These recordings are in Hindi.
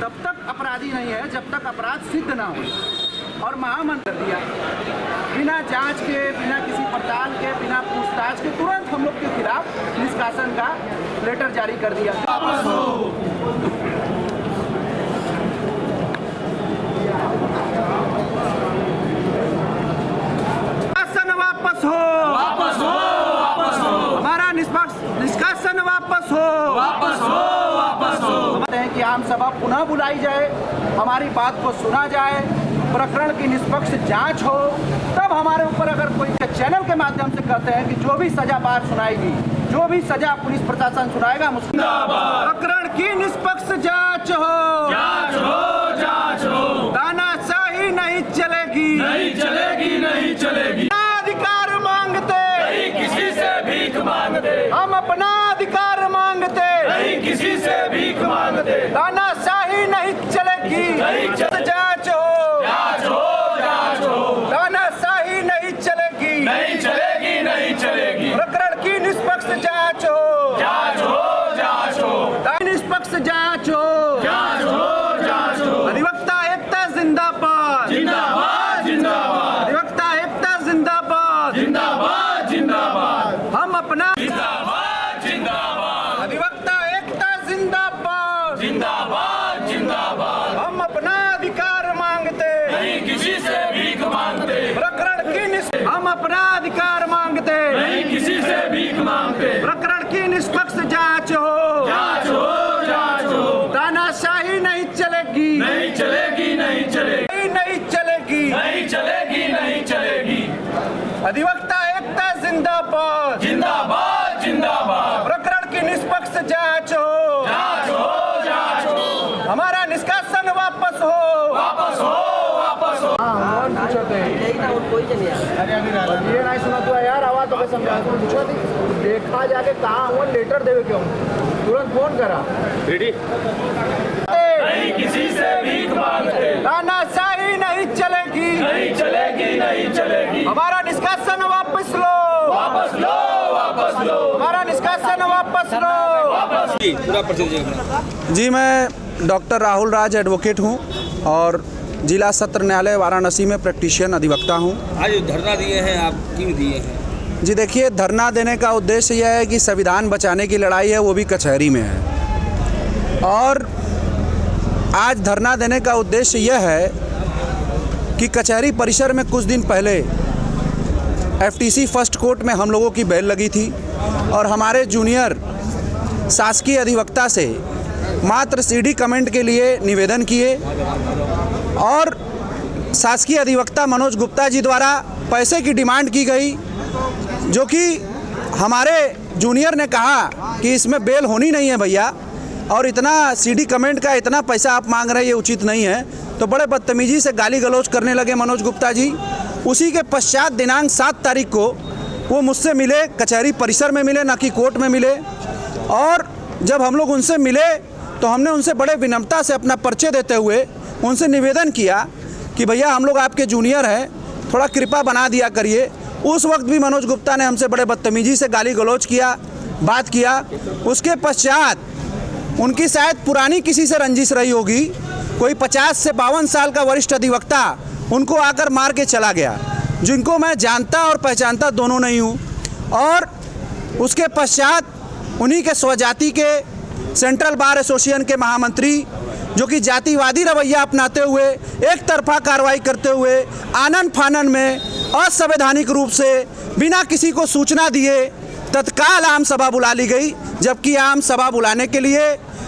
तब तक अपराधी नहीं है जब तक अपराध सिद्ध ना हो। और महामंत्र दिया बिना जांच के, बिना किसी पड़ताल के, बिना पूछताछ के तुरंत हम लोग के खिलाफ निष्कासन का लेटर जारी कर दिया। वापस हो, वापस हो, वापस हो, हमारा निष्कासन वापस हो, वापस हो, वापस हो। हैं कि आम सभा पुनः बुलाई जाए, हमारी बात को सुना जाए, प्रकरण की निष्पक्ष जांच हो, तब हमारे ऊपर अगर कोई चैनल के माध्यम से कहते हैं कि जो भी सजा बार सुनाएगी, जो भी सजा पुलिस प्रशासन सुनाएगा, प्रकरण की निष्पक्ष जांच हो, जांच हो, जांच हो, तानाशाही नहीं चलेगी, नहीं चलेगी, नहीं चलेगी। अधिकार मांगते नहीं किसी से भीख मांगते, हम अपना अधिकार मांगते नहीं किसी से भीख मांगते, तानाशाही नहीं चलेगी, नहीं जांच हो, जांच हो, जांच हो, तानाशाही नहीं चलेगी, नहीं चलेगी, नहीं चलेगी। प्रकरण की निष्पक्ष जांच हो, जांच हो, जांच हो, निष्पक्ष जांच हो, जांच हो, जांच हो। अधिवक्ता एकता जिंदाबाद, जिंदाबाद, जिंदाबाद, अधिवक्ता एकता जिंदाबाद, जिंदाबाद, जिंदाबाद। हम अपना जिंदाबाद, जिंदाबाद, अधिवक्ता एकता जिंदाबाद, जिंदाबाद, जिंदाबाद। हम अपना अधिकार मांगते नहीं किसी से भीख मांगते, प्रकरण की हम अपना अधिकार मांगते नहीं किसी से भीख मांगते, प्रकरण की निष्पक्ष जांच हो, जांच हो, जांच हो, तानाशाही नहीं चलेगी, नहीं चलेगी, नहीं चलेगी, नहीं चलेगी, नहीं चलेगी, नहीं चलेगी। अधिवक्ता एकता जिंदाबाद, जिंदाबाद, जिंदाबाद, प्रकरण की निष्पक्ष जांच हो, जांच हो, जांच हो, हमारा निष्कासन वापस हो, वापस हो, वापस हो। ये नहीं सुना तो यार, आवाज तो समझा पूछो देखा जाके कहाँ हुआ, लेटर देवे क्यों, तुरंत फोन करा, रेडी नहीं किसी से भीख मांगते, तानाशाही नहीं चलेगी, नहीं चलेगी, नहीं चलेगी। हमारा निष्कासन वापस लो, वापस लो, वापस लो, हमारा निष्कासन वापस लो, वापस। पूरा प्रोसीजर। जी, मैं डॉक्टर राहुल राज एडवोकेट हूँ और जिला सत्र न्यायालय वाराणसी में प्रैक्टिशियन अधिवक्ता हूँ। आज धरना दिए हैं आप, क्यों दिए हैं? जी देखिए, धरना देने का उद्देश्य यह है कि संविधान बचाने की लड़ाई है, वो भी कचहरी में है। और आज धरना देने का उद्देश्य यह है कि कचहरी परिसर में कुछ दिन पहले एफटीसी फर्स्ट कोर्ट में हम लोगों की बेल लगी थी और हमारे जूनियर शासकीय अधिवक्ता से मात्र सीडी कमेंट के लिए निवेदन किए और शासकीय अधिवक्ता मनोज गुप्ता जी द्वारा पैसे की डिमांड की गई, जो कि हमारे जूनियर ने कहा कि इसमें बेल होनी नहीं है भैया, और इतना सीडी कमेंट का इतना पैसा आप मांग रहे हैं, ये उचित नहीं है। तो बड़े बदतमीजी से गाली गलौज करने लगे मनोज गुप्ता जी। उसी के पश्चात दिनांक 7 तारीख को वो मुझसे मिले, कचहरी परिसर में मिले, ना कि कोर्ट में मिले। और जब हम लोग उनसे मिले तो हमने उनसे बड़े विनम्रता से अपना परिचय देते हुए उनसे निवेदन किया कि भैया हम लोग आपके जूनियर हैं, थोड़ा कृपा बना दिया करिए। उस वक्त भी मनोज गुप्ता ने हमसे बड़े बदतमीजी से गाली गलौज किया, बात किया। उसके पश्चात उनकी शायद पुरानी किसी से रंजिश रही होगी, कोई 50 से 52 साल का वरिष्ठ अधिवक्ता उनको आकर मार के चला गया, जिनको मैं जानता और पहचानता दोनों नहीं हूँ। और उसके पश्चात उन्हीं के स्वजाति के सेंट्रल बार एसोसिएशन के महामंत्री, जो कि जातिवादी रवैया अपनाते हुए, एक तरफा कार्रवाई करते हुए, आनन फानन में असंवैधानिक रूप से बिना किसी को सूचना दिए तत्काल आम सभा बुला ली गई। जबकि आम सभा बुलाने के लिए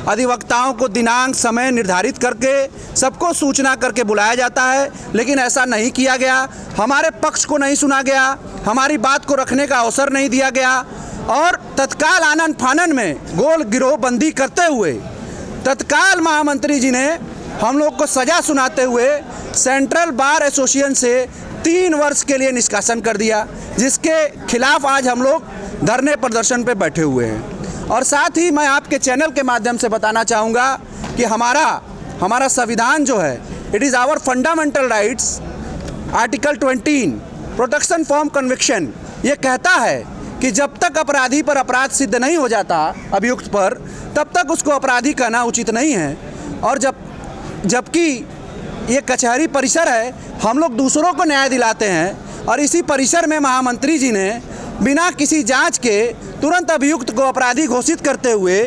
अधिवक्ताओं को दिनांक समय निर्धारित करके सबको सूचना करके बुलाया जाता है, लेकिन ऐसा नहीं किया गया। हमारे पक्ष को नहीं सुना गया, हमारी बात को रखने का अवसर नहीं दिया गया और तत्काल आनन फानन में गोल गिरोह बंदी करते हुए तत्काल महामंत्री जी ने हम लोग को सजा सुनाते हुए सेंट्रल बार एसोसिएशन से 3 वर्ष के लिए निष्कासन कर दिया, जिसके खिलाफ आज हम लोग धरने प्रदर्शन पे बैठे हुए हैं। और साथ ही मैं आपके चैनल के माध्यम से बताना चाहूँगा कि हमारा संविधान जो है, it is our fundamental rights, article 20 protection from conviction, ये कहता है कि जब तक अपराधी पर अपराध सिद्ध नहीं हो जाता अभियुक्त पर, तब तक उसको अपराधी कहना उचित नहीं है। और जबकि ये कचहरी परिसर है, हम लोग दूसरों को न्याय दिलाते हैं और इसी परिसर में महामंत्री जी ने बिना किसी जांच के तुरंत अभियुक्त को अपराधी घोषित करते हुए,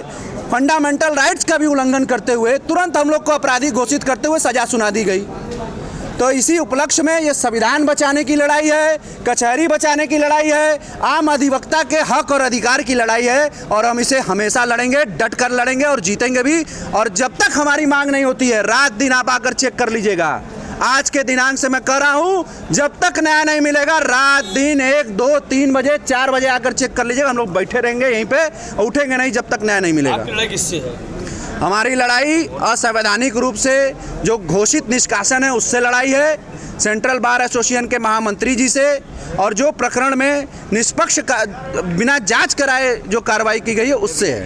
फंडामेंटल राइट्स का भी उल्लंघन करते हुए तुरंत हम लोग को अपराधी घोषित करते हुए सज़ा सुना दी गई। तो इसी उपलक्ष्य में ये संविधान बचाने की लड़ाई है, कचहरी बचाने की लड़ाई है, आम अधिवक्ता के हक और अधिकार की लड़ाई है और हम इसे हमेशा लड़ेंगे, डट कर लड़ेंगे और जीतेंगे भी। और जब तक हमारी मांग नहीं होती है, रात दिन आप आकर चेक कर लीजिएगा, आज के दिनांक से मैं कह रहा हूँ, जब तक न्याय नहीं मिलेगा, रात दिन 1, 2, 3 बजे 4 बजे आकर चेक कर लीजिएगा, हम लोग बैठे रहेंगे यहीं पे, उठेंगे नहीं जब तक न्याय नहीं मिलेगा। आपकी लड़ाई किससे है? हमारी लड़ाई असंवैधानिक रूप से जो घोषित निष्कासन है उससे लड़ाई है, सेंट्रल बार एसोसिएशन के महामंत्री जी से, और जो प्रकरण में निष्पक्ष बिना जांच कराए जो कार्रवाई की गई है उससे है।